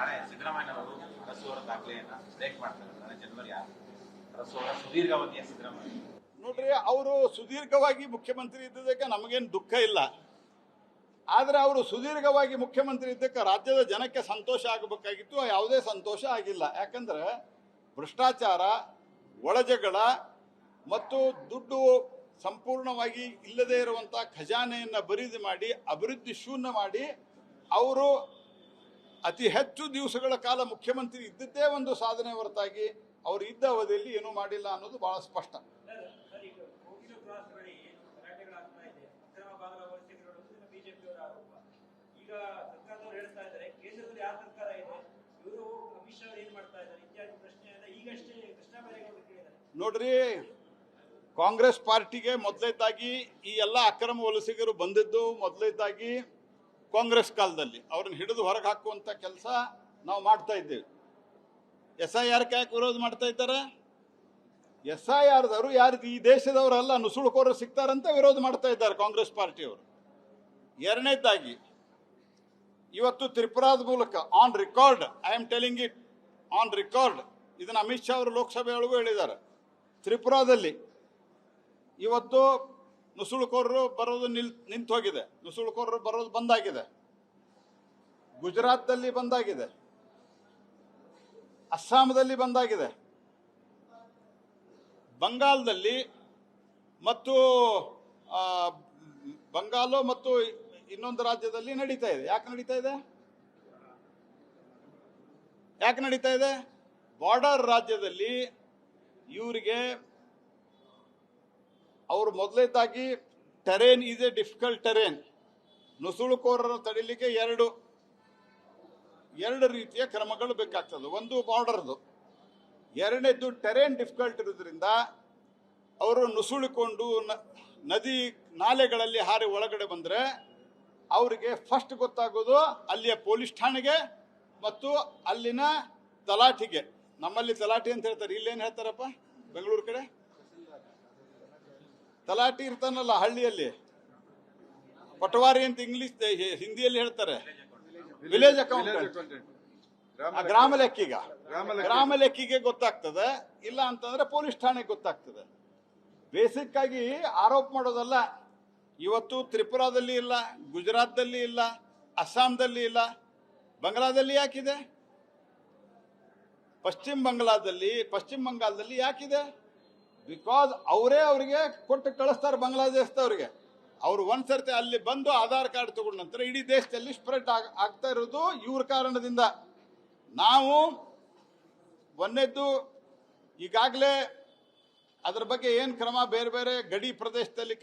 ನಾಳೆ ಸಿದ್ದರಾಮಯ್ಯನವರು ಅರಸು ಅವರ ದಾಖಲೆಯನ್ನ ಬ್ರೇಕ್ ಮಾಡ್ತಾರೆ. ನಾಳೆ ಜನವರಿ 6 ಅರಸು ಅವರ ಸುದೀರ್ಘಾವಧಿಯ ಸಿದ್ದರಾಮಯ್ಯ ನೋಡ್ರಿ, ಅವರು ಸುದೀರ್ಘವಾಗಿ ಮುಖ್ಯಮಂತ್ರಿ ಇದ್ದದಕ್ಕೆ ನಮಗೇನು ದುಃಖ ಇಲ್ಲ. ಆದರೆ ಅವರು ಸುದೀರ್ಘವಾಗಿ ಮುಖ್ಯಮಂತ್ರಿ ಇದ್ದಕ್ಕೆ ರಾಜ್ಯದ ಜನಕ್ಕೆ ಸಂತೋಷ ಆಗಬೇಕಾಗಿತ್ತು. ಯಾವುದೇ ಸಂತೋಷ ಆಗಿಲ್ಲ. ಯಾಕಂದ್ರೆ ಭ್ರಷ್ಟಾಚಾರ, ಒಳಜಗಳ ಮತ್ತು ದುಡ್ಡು ಸಂಪೂರ್ಣವಾಗಿ ಇಲ್ಲದೇ ಇರುವಂಥ ಖಜಾನೆಯನ್ನು ಬರಿದು ಮಾಡಿ ಅಭಿವೃದ್ಧಿ ಶೂನ್ಯ ಮಾಡಿ ಅವರು ಅತಿ ಹೆಚ್ಚು ದಿವಸಗಳ ಕಾಲ ಮುಖ್ಯಮಂತ್ರಿ ಇದ್ದದ್ದೇ ಒಂದು ಸಾಧನೆ ಹೊರತಾಗಿ ಅವರು ಇದ್ದ ಅವಧಿಯಲ್ಲಿ ಏನೂ ಮಾಡಿಲ್ಲ ಅನ್ನೋದು ಬಹಳ ಸ್ಪಷ್ಟ. ನೋಡ್ರಿ, ಕಾಂಗ್ರೆಸ್ ಪಾರ್ಟಿಗೆ ಮೊದಲೇದಾಗಿ ಈ ಎಲ್ಲ ಅಕ್ರಮ ವಲಸಿಗರು ಬಂದಿದ್ದು ಮೊದಲೇದಾಗಿ ಕಾಂಗ್ರೆಸ್ ಕಾಲದಲ್ಲಿ ಅವ್ರನ್ನ ಹಿಡಿದು ಹೊರಗೆ ಹಾಕುವಂಥ ಕೆಲಸ ನಾವು ಮಾಡ್ತಾ ಇದ್ದೇವೆ. SIR ಯಾಕೆ ವಿರೋಧ ಮಾಡ್ತಾ ಇದ್ದಾರೆ? SIR ದವರು ಯಾರು ಈ ದೇಶದವರಲ್ಲ, ನುಸುಳುಕೋರು ಸಿಗ್ತಾರಂತ ವಿರೋಧ ಮಾಡ್ತಾ ಇದ್ದಾರೆ ಕಾಂಗ್ರೆಸ್ ಪಾರ್ಟಿಯವರು. ಎರಡನೇದಾಗಿ ಇವತ್ತು ತ್ರಿಪುರಾದ ಮೂಲಕ on record, I am telling it on record, ಇದನ್ನು ಅಮಿತ್ ಶಾ ಅವರು ಲೋಕಸಭೆಯೊಳಗೂ ಹೇಳಿದ್ದಾರೆ. ತ್ರಿಪುರಾದಲ್ಲಿ ಇವತ್ತು ನುಸುಳುಕೋರರು ಬರೋದು ನಿಂತು ಹೋಗಿದೆ, ನುಸುಳುಕೋರರು ಬರೋದು ಬಂದಾಗಿದೆ. ಗುಜರಾತ್ದಲ್ಲಿ ಬಂದಾಗಿದೆ, ಅಸ್ಸಾಂದಲ್ಲಿ ಬಂದಾಗಿದೆ, ಬಂಗಾಲದಲ್ಲಿ ಮತ್ತು ಬಂಗಾಲ ಮತ್ತು ಇನ್ನೊಂದು ರಾಜ್ಯದಲ್ಲಿ ನಡೀತಾ ಇದೆ. ಯಾಕೆ ನಡೀತಾ ಇದೆ? ಬಾರ್ಡರ್ ರಾಜ್ಯದಲ್ಲಿ ಇವರಿಗೆ ಅವರು ಮೊದಲೇದಾಗಿ terrain is a difficult terrain. ನುಸುಳುಕೋರರ ತಡಿಲಿಕ್ಕೆ ಎರಡು ರೀತಿಯ ಕ್ರಮಗಳು ಬೇಕಾಗ್ತದೆ. ಒಂದು ಬಾರ್ಡರ್ದು, ಎರಡನೇದು ಟೆರೇನ್ ಡಿಫಿಕಲ್ಟ್ ಇರೋದ್ರಿಂದ ಅವರು ನುಸುಳಿಕೊಂಡು ನದಿ ನಾಲೆಗಳಲ್ಲಿ ಹಾರಿ ಒಳಗಡೆ ಬಂದರೆ ಅವರಿಗೆ ಫಸ್ಟ್ ಗೊತ್ತಾಗೋದು ಅಲ್ಲಿಯ ಪೊಲೀಸ್ ಠಾಣೆಗೆ ಮತ್ತು ಅಲ್ಲಿನ ತಲಾಟಿಗೆ. ನಮ್ಮಲ್ಲಿ ತಲಾಟಿ ಅಂತ ಹೇಳ್ತಾರೆ, ಇಲ್ಲೇನು ಹೇಳ್ತಾರಪ್ಪ ಬೆಂಗಳೂರು ಕಡೆ? ತಲಾಟಿ ಇರ್ತಾನಲ್ಲ ಹಳ್ಳಿಯಲ್ಲಿ, ಪಟವಾರಿ ಅಂತ ಇಂಗ್ಲಿಷ್ ಹಿಂದಿಯಲ್ಲಿ ಹೇಳ್ತಾರೆ, ವಿಲೇಜ್ ಅಕೌಂಟೆಂಟ್, ಗ್ರಾಮ ಲೆಕ್ಕಿಗೆ ಗೊತ್ತಾಗ್ತದೆ. ಇಲ್ಲ ಅಂತಂದ್ರೆ ಪೊಲೀಸ್ ಠಾಣೆಗೆ ಗೊತ್ತಾಗ್ತದೆ. ಬೇಸಿಕ್ ಆಗಿ ಆರೋಪ ಮಾಡೋದಲ್ಲ. ಇವತ್ತು ತ್ರಿಪುರಾದಲ್ಲಿ ಇಲ್ಲ, ಗುಜರಾತ್ದಲ್ಲಿ ಇಲ್ಲ, ಅಸ್ಸಾಂದಲ್ಲಿ ಇಲ್ಲ, ಬಂಗಾಳದಲ್ಲಿ ಯಾಕಿದೆ? ಪಶ್ಚಿಮ ಬಂಗಾಳದಲ್ಲಿ ಯಾಕಿದೆ? ಬಿಕಾಸ್ ಅವರಿಗೆ ಕೊಟ್ಟು ಕಳಿಸ್ತಾರೆ ಬಾಂಗ್ಲಾದೇಶದವ್ರಿಗೆ. ಅವರು ಒಂದ್ಸರ್ತಿ ಅಲ್ಲಿ ಬಂದು ಆಧಾರ್ ಕಾರ್ಡ್ ತಗೊಂಡ ನಂತರ ಇಡೀ ದೇಶದಲ್ಲಿ ಸ್ಪ್ರೆಡ್ ಆಗ್ತಾ ಇರೋದು ಇವ್ರ ಕಾರಣದಿಂದ. ನಾವು ಒಂದೇದ್ದು ಈಗಾಗಲೇ ಅದರ ಬಗ್ಗೆ ಏನು ಕ್ರಮ ಬೇರೆ ಬೇರೆ ಗಡಿ ಪ್ರದೇಶದಲ್ಲಿ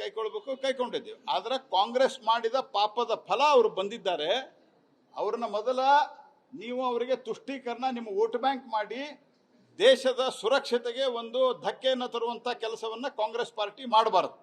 ಕೈಗೊಂಡಿದ್ದೀವಿ. ಆದರೆ ಕಾಂಗ್ರೆಸ್ ಮಾಡಿದ ಪಾಪದ ಫಲ ಅವರು ಬಂದಿದ್ದಾರೆ. ಅವ್ರನ್ನ ಮೊದಲ ನೀವು ಅವರಿಗೆ ತುಷ್ಟೀಕರಣ, ನಿಮ್ಮ ವೋಟ್ ಬ್ಯಾಂಕ್ ಮಾಡಿ ದೇಶದ ಸುರಕ್ಷತೆಗೆ ಒಂದು ಧಕ್ಕೆಯನ್ನು ತರುವಂಥ ಕೆಲಸವನ್ನು ಕಾಂಗ್ರೆಸ್ ಪಾರ್ಟಿ ಮಾಡಬಾರದು.